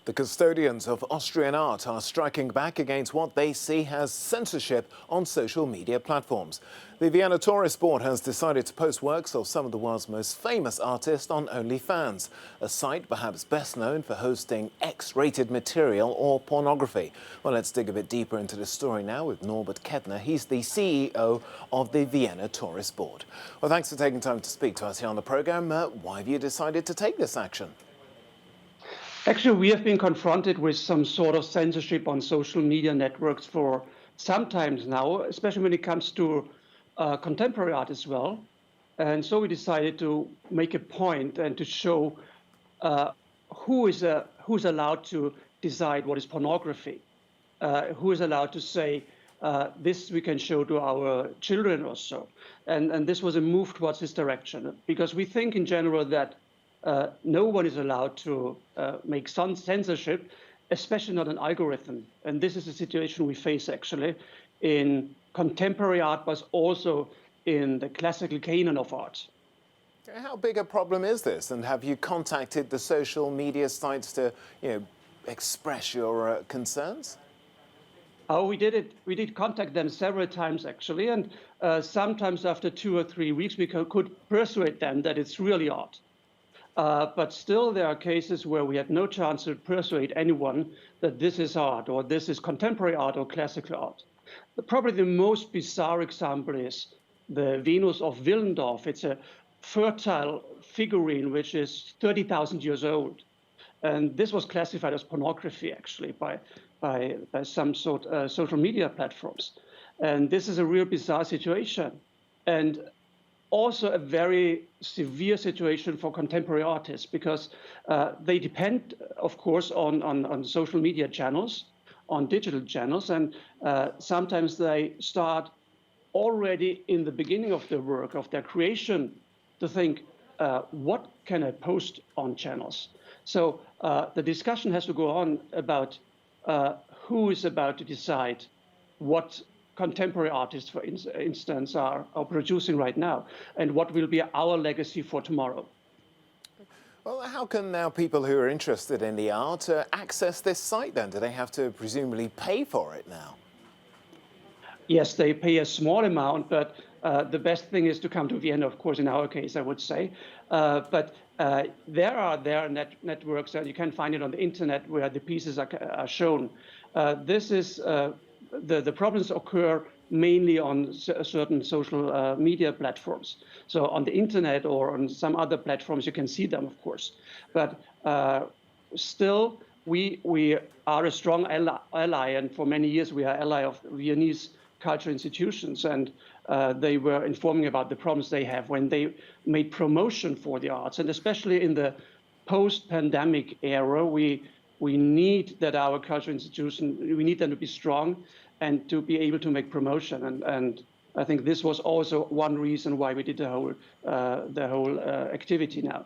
The custodians of Austrian art are striking back against what they see as censorship on social media platforms. The Vienna Tourist Board has decided to post works of some of the world's most famous artists on OnlyFans, a site perhaps best known for hosting X-rated material or pornography. Well, let's dig a bit deeper into the story now with Norbert Kettner. He's the CEO of the Vienna Tourist Board. Well, thanks for taking time to speak to us here on the programme. Why have you decided to take this action? Actually, we have been confronted with some sort of censorship on social media networks for some time now, especially when it comes to contemporary art as well. And so we decided to make a point and to show who's allowed to decide what is pornography, who is allowed to say this we can show to our children or so. And this was a move towards this direction, because we think in general that no one is allowed to make censorship, especially not an algorithm. And this is the situation we face actually in contemporary art, but also in the classical canon of art. How big a problem is this? And have you contacted the social media sites to, express your concerns? Oh, we did it. We did contact them several times actually, and sometimes after 2 or 3 weeks we could persuade them that it's really art. But still, there are cases where we had no chance to persuade anyone that this is art, or this is contemporary art, or classical art. Probably the most bizarre example is the Venus of Willendorf. It's a fertile figurine which is 30,000 years old. And this was classified as pornography, actually, by some sort of social media platforms. And this is a real bizarre situation. And also a very severe situation for contemporary artists, because they depend, of course, on social media channels, on digital channels, and sometimes they start already in the beginning of their work, of their creation, to think, what can I post on channels? So the discussion has to go on about who is about to decide what contemporary artists, for instance, are producing right now, and what will be our legacy for tomorrow. Well, how can now people who are interested in the art access this site then? Do they have to presumably pay for it now? Yes, they pay a small amount, but the best thing is to come to Vienna, of course, in our case, I would say. But there are networks, and you can find it on the internet, where the pieces are shown. This is the problems occur mainly on certain social media platforms. So on the internet or on some other platforms, you can see them, of course. But still, we are a strong ally, and for many years we are ally of Viennese cultural institutions, and they were informing about the problems they have when they made promotion for the arts, and especially in the post-pandemic era, we need that our cultural institutions, we need them to be strong and to be able to make promotion. And I think this was also one reason why we did the whole activity now.